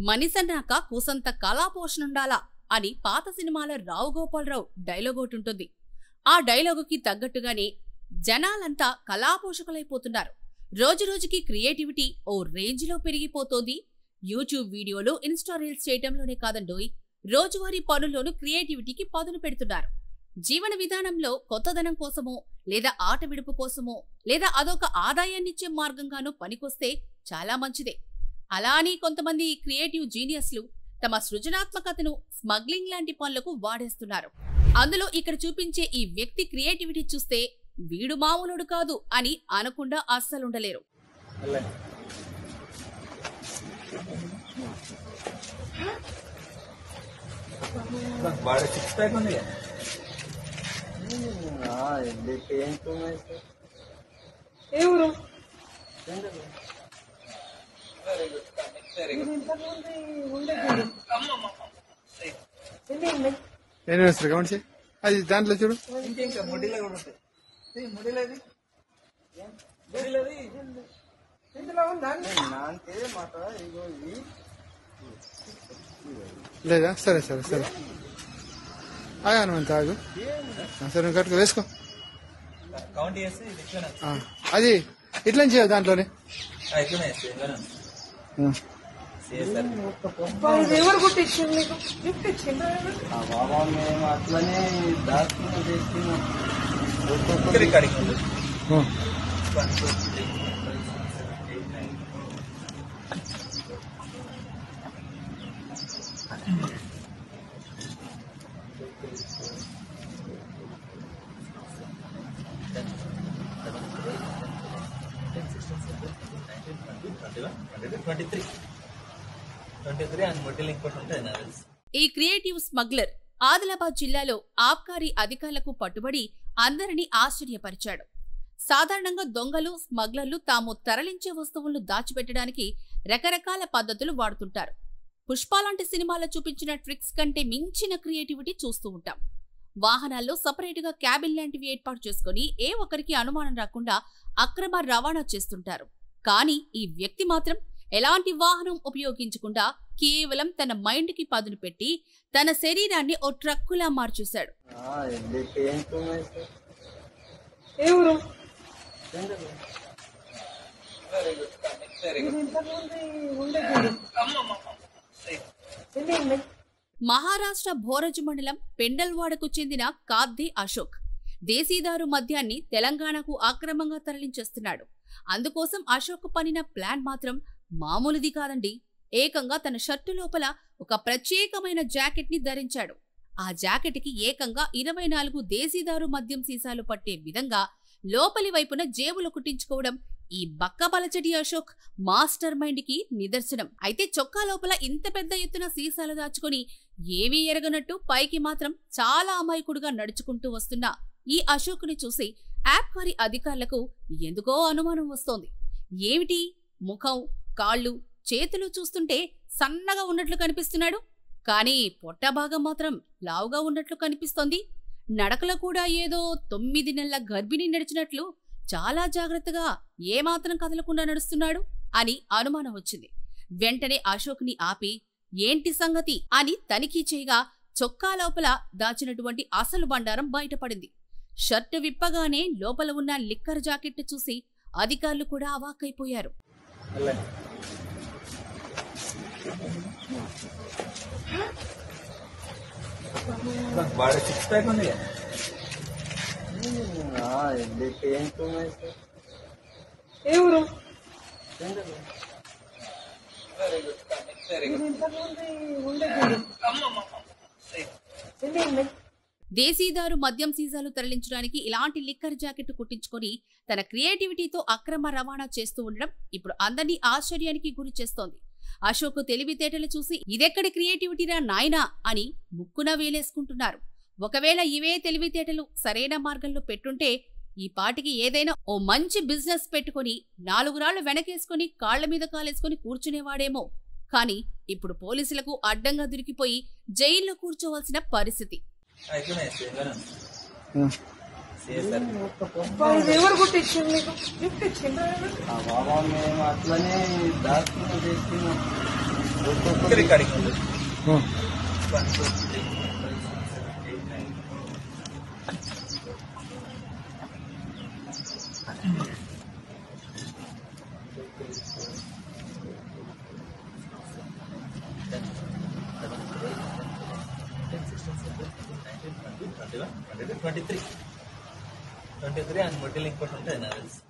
మనిషన్నాక కూసంత కళాపోషణుండాలా అని పాత సినిమాల రావు గోపాలరావు డైలాగ్ ఒకటి ఉంటుంది. ఆ డైలాగుకి తగ్గట్టుగానే జనాలంతా కళాపోషకులైపోతున్నారు. రోజురోజుకి క్రియేటివిటీ ఓ రేంజ్లో పెరిగిపోతోంది. యూట్యూబ్ వీడియోలు, ఇన్స్టా రీల్స్ చేయటంలోనే కాదండోయ్, రోజువారీ పనుల్లోనూ క్రియేటివిటీకి పదును పెడుతున్నారు. జీవన విధానంలో కొత్తదనం కోసమో, లేదా ఆట విడుపు కోసమో, లేదా అదొక ఆదాయాన్నిచ్చే మార్గంగానూ పనికొస్తే చాలా మంచిదే. అలా అని కొంతమంది క్రియేటివ్ జీనియస్లు తమ సృజనాత్మకతను స్మగ్లింగ్ లాంటి పనులకు వాడేస్తున్నారు. అందులో ఇక్కడ చూపించే ఈ వ్యక్తి క్రియేటివిటీ చూస్తే వీడు మామూలుడు కాదు అని అనకుండా అస్సలుండలేరు. అది దాంట్లో చూడు లేదా? సరే సరే సరే ఆగాను అంత ఆగు. సరే నువ్వు కట్టుకో, వేసుకో. అది ఇట్లా చేయాలి దాంట్లోనే. అట్లనే దాచుకుని చేస్తున్నాం. ఈ క్రియేటివ్ స్మగ్లర్ ఆదిలాబాద్ జిల్లాలో ఆబ్కారీ అధికారులకు పట్టుబడి అందరినీ ఆశ్చర్యపరిచాడు. సాధారణంగా దొంగలు, స్మగ్లర్లు తాము తరలించే వస్తువులను దాచిపెట్టడానికి రకరకాల పద్ధతులు వాడుతుంటారు. పుష్పాలాంటి సినిమాలో చూపించిన ట్రిక్స్ కంటే మించిన క్రియేటివిటీ చూస్తూ ఉంటాం. వాహనాల్లో సపరేటుగా క్యాబిన్ లాంటివి ఏర్పాటు చేసుకుని ఏ ఒక్కరికి అనుమానం రాకుండా అక్రమ రవాణా చేస్తుంటారు. కానీ ఈ వ్యక్తి మాత్రం ఎలాంటి వాహనం ఉపయోగించకుండా కేవలం తన మైండ్ కి పదును పెట్టి తన శరీరాన్ని ఓ ట్రక్కులా మార్చేశాడు. మహారాష్ట్ర భోరజు మండలం పెండల్వాడకు చెందిన కాద్దే అశోక్ దేశీదారు మద్యాన్ని తెలంగాణకు అక్రమంగా తరలించేస్తున్నాడు. అందుకోసం అశోక్ పనిన ప్లాన్ మాత్రం మామూలుది కాదండి. ఏకంగా తన షర్టు లోపల ఒక ప్రత్యేకమైన జాకెట్ ని ధరించాడు. ఆ జాకెట్ కి ఏకంగా 24 దేశీదారు మద్యం సీసాలు పట్టే విధంగా లోపలి వైపున జేబులు కుట్టించుకోవడం ఈ బక్కబలచటి అశోక్ మాస్టర్ మైండ్ కి నిదర్శనం. అయితే చొక్కా లోపల ఇంత పెద్ద ఎత్తున సీసాలు దాచుకుని ఏవీ ఎరగనట్టు పైకి మాత్రం చాలా అమాయకుడుగా నడుచుకుంటూ వస్తున్న ఈ అశోక్ని చూసి ఆబ్కారీ అధికారులకు ఎందుకో అనుమానం వస్తోంది. ఏమిటి, ముఖం, కాళ్ళు, చేతులు చూస్తుంటే సన్నగా ఉన్నట్లు కనిపిస్తున్నాడు, కానీ పొట్ట భాగం మాత్రం లావుగా ఉన్నట్లు కనిపిస్తోంది. నడకలో కూడా ఏదో 9 నెలల గర్భిణి నడిచినట్లు చాలా జాగ్రత్తగా ఏమాత్రం కదలకుండా నడుస్తున్నాడు అని అనుమానం వచ్చింది. వెంటనే అశోక్ని ఆపి ఏంటి సంగతి అని తనిఖీ చేయగా చొక్కా లోపల దాచినటువంటి అసలు బండారం బయటపడింది. షర్టు విప్పగానే లోపల ఉన్న లిక్కర్ జాకెట్ చూసి అధికారులు కూడా అవాక్కైపోయారు. దేశీదారు మద్యం సీసాలు తరలించడానికి ఇలాంటి లిక్కర్ జాకెట్ కుట్టించుకొని తన క్రియేటివిటీతో అక్రమ రవాణా చేస్తూ ఉండడం ఇప్పుడు అందరినీ ఆశ్చర్యానికి గురి చేస్తోంది. అశోక్ తెలివితేటలు చూసి ఇదెక్కడి క్రియేటివిటీరా నాయనా అని ముక్కున వేలేసుకుంటున్నారు. ఒకవేళ ఇవే తెలివితేటలు సరైన మార్గంలో పెట్టుంటే ఈ పాటికి ఏదైనా ఓ మంచి బిజినెస్ పెట్టుకుని 4 రాళ్లు వెనకేసుకుని కాళ్ల మీద కాలేసుకుని కూర్చునేవాడేమో. కానీ ఇప్పుడు పోలీసులకు అడ్డంగా దొరికిపోయి జైల్లో కూర్చోవలసిన పరిస్థితి. ఎవరు గుట్టించింది మీకు గిఫ్ట్ ఇచ్చిండ్రా ఆ బాబా మేము అట్లనే దాచుకుని తీసుకున్నాం. ఆ. ట్వంటీ త్రీ అండ్ మొట్టలు ఇంకోటి ఉంటుంది నాకు తెలుసు.